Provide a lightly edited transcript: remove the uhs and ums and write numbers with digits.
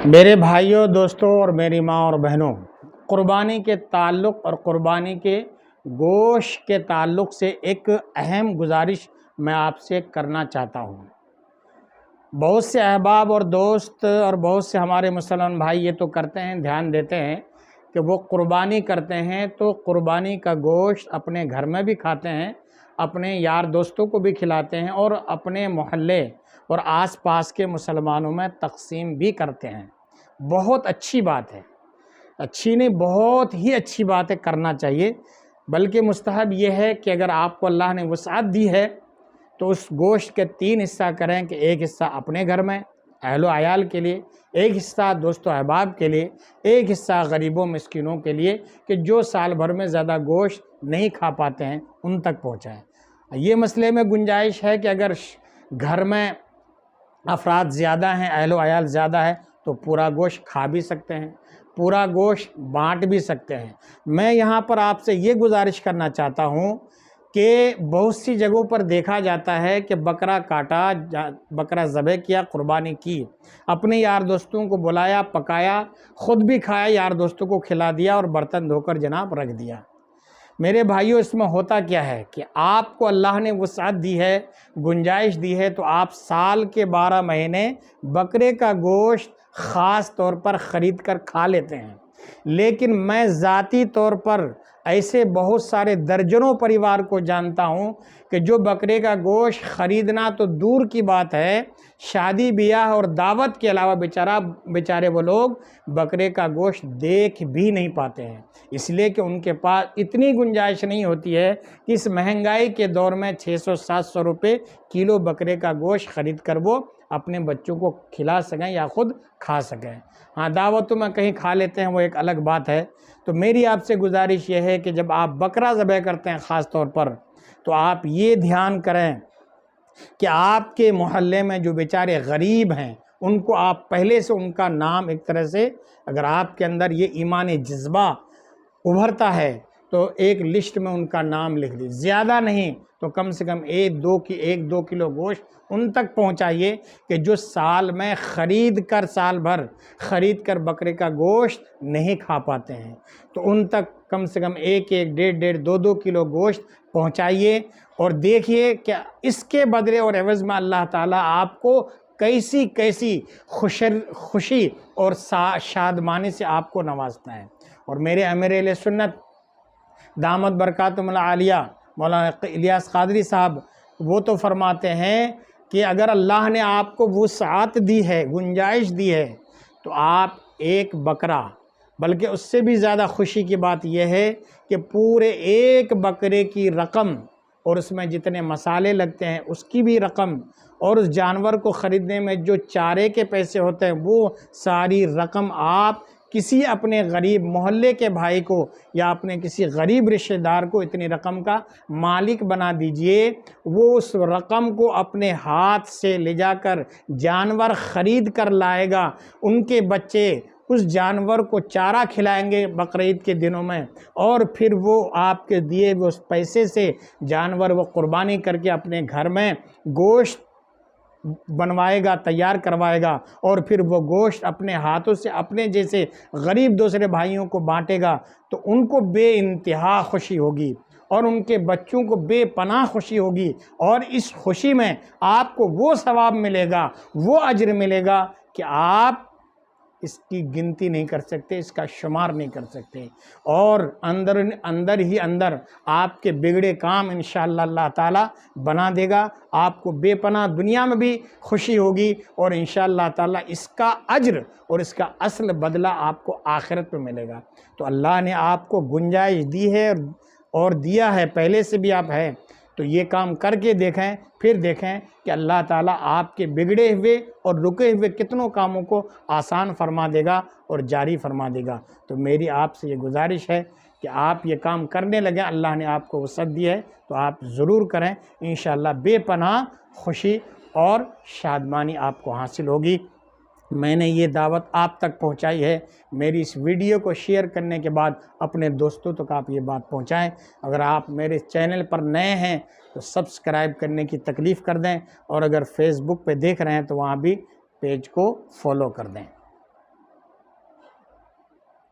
मेरे भाइयों, दोस्तों और मेरी माँ और बहनों, क़ुरबानी के ताल्लुक़ और क़ुरबानी के गोश्त के ताल्लुक़ से एक अहम गुजारिश मैं आपसे करना चाहता हूँ। बहुत से अहबाब और दोस्त और बहुत से हमारे मुसलमान भाई ये तो करते हैं, ध्यान देते हैं कि वो क़ुरबानी करते हैं तो क़ुरबानी का गोश्त अपने घर में भी खाते हैं, अपने यार दोस्तों को भी खिलाते हैं और अपने मोहल्ले और आसपास के मुसलमानों में तक़सीम भी करते हैं। बहुत अच्छी बात है, अच्छी नहीं बहुत ही अच्छी बात है, करना चाहिए। बल्कि मुस्तहब ये है कि अगर आपको अल्लाह ने वसाअत दी है तो उस गोश्त के 3 हिस्सा करें कि एक हिस्सा अपने घर में अहलो आयाल के लिए, एक हिस्सा दोस्तों अहबाब के लिए, एक हिस्सा गरीबों मिस्किनों के लिए कि जो साल भर में ज़्यादा गोश्त नहीं खा पाते हैं उन तक पहुँचाएँ। ये मसले में गुंजाइश है कि अगर घर में अफराद ज़्यादा हैं, अहलो आयाल ज़्यादा है तो पूरा गोश्त खा भी सकते हैं, पूरा गोश्त बाँट भी सकते हैं। मैं यहाँ पर आपसे ये गुजारिश करना चाहता हूँ कि बहुत सी जगहों पर देखा जाता है कि बकरा काटा, बकरा ज़बह किया, क़ुरबानी की, अपने यार दोस्तों को बुलाया, पकाया, ख़ुद भी खाया, यार दोस्तों को खिला दिया और बर्तन धोकर जनाब रख दिया। मेरे भाइयों, इसमें होता क्या है कि आपको अल्लाह ने वसाअत दी है, गुंजाइश दी है, तो आप साल के 12 महीने बकरे का गोश्त ख़ास तौर पर ख़रीद कर खा लेते हैं। लेकिन मैं ज़ाती तौर पर ऐसे बहुत सारे दर्जनों परिवार को जानता हूँ कि जो बकरे का गोश्त ख़रीदना तो दूर की बात है, शादी ब्याह और दावत के अलावा बेचारे वो लोग बकरे का गोश्त देख भी नहीं पाते हैं, इसलिए कि उनके पास इतनी गुंजाइश नहीं होती है कि इस महंगाई के दौर में 600-700 रुपये किलो बकरे का गोश्त ख़रीद कर वो अपने बच्चों को खिला सकें या ख़ुद खा सकें। हाँ, दावतों में कहीं खा लेते हैं, वो एक अलग बात है। तो मेरी आपसे गुजारिश ये है कि जब आप बकरा ज़बह करते हैं ख़ास तौर पर, तो आप ये ध्यान करें कि आपके मोहल्ले में जो बेचारे गरीब हैं उनको आप पहले से उनका नाम, एक तरह से अगर आपके अंदर ये ईमानी जज्बा उभरता है तो एक लिस्ट में उनका नाम लिख दीजिए। ज़्यादा नहीं तो कम से कम 1-2 किलो गोश्त उन तक पहुंचाइए कि जो साल में साल भर ख़रीद कर बकरे का गोश्त नहीं खा पाते हैं, तो उन तक कम से कम 1-1, 1.5, 2-2 किलो गोश्त पहुंचाइए। और देखिए क्या इसके बदले और एवज़ में अल्लाह ताला आपको कैसी कैसी खुशी और शादमानी से आपको नवाजता है। और मेरे अमीर अहले सुन्नत दामत बरकातुहुल आलिया मौलाना इलियास क़ादरी साहब, वो तो फरमाते हैं कि अगर अल्लाह ने आपको वुसअत दी है, गुंजाइश दी है, तो आप एक बकरा, बल्कि उससे भी ज़्यादा खुशी की बात यह है कि पूरे एक बकरे की रकम और उसमें जितने मसाले लगते हैं उसकी भी रकम और उस जानवर को ख़रीदने में जो चारे के पैसे होते हैं वो सारी रकम आप किसी अपने गरीब मोहल्ले के भाई को या अपने किसी गरीब रिश्तेदार को इतनी रकम का मालिक बना दीजिए। वो उस रकम को अपने हाथ से ले जाकर जानवर ख़रीद कर लाएगा, उनके बच्चे उस जानवर को चारा खिलाएंगे बकरीद के दिनों में, और फिर वो आपके दिए हुए उस पैसे से जानवर वो क़ुरबानी करके अपने घर में गोश्त बनवाएगा, तैयार करवाएगा, और फिर वो गोश्त अपने हाथों से अपने जैसे गरीब दूसरे भाइयों को बांटेगा, तो उनको बेइंतहा खुशी होगी और उनके बच्चों को बेपनाह खुशी होगी। और इस खुशी में आपको वो सवाब मिलेगा, वो अज्र मिलेगा कि आप इसकी गिनती नहीं कर सकते, इसका शुमार नहीं कर सकते। और अंदर ही अंदर आपके बिगड़े काम इंशाअल्लाह अल्लाह ताला बना देगा। आपको बेपनाह दुनिया में भी खुशी होगी और इंशाअल्लाह ताला इसका अज्र और इसका असल बदला आपको आखिरत में मिलेगा। तो अल्लाह ने आपको गुंजाइश दी है और दिया है, पहले से भी आप हैं, तो ये काम करके देखें, फिर देखें कि अल्लाह ताला आपके बिगड़े हुए और रुके हुए कितनों कामों को आसान फरमा देगा और जारी फरमा देगा। तो मेरी आपसे ये गुजारिश है कि आप ये काम करने लगें। अल्लाह ने आपको वसअत दी है तो आप ज़रूर करें, इंशाअल्लाह बेपनाह खुशी और शादमानी आपको हासिल होगी। मैंने ये दावत आप तक पहुंचाई है। मेरी इस वीडियो को शेयर करने के बाद अपने दोस्तों तक आप ये बात पहुंचाएं। अगर आप मेरे चैनल पर नए हैं तो सब्सक्राइब करने की तकलीफ़ कर दें, और अगर फेसबुक पे देख रहे हैं तो वहाँ भी पेज को फॉलो कर दें।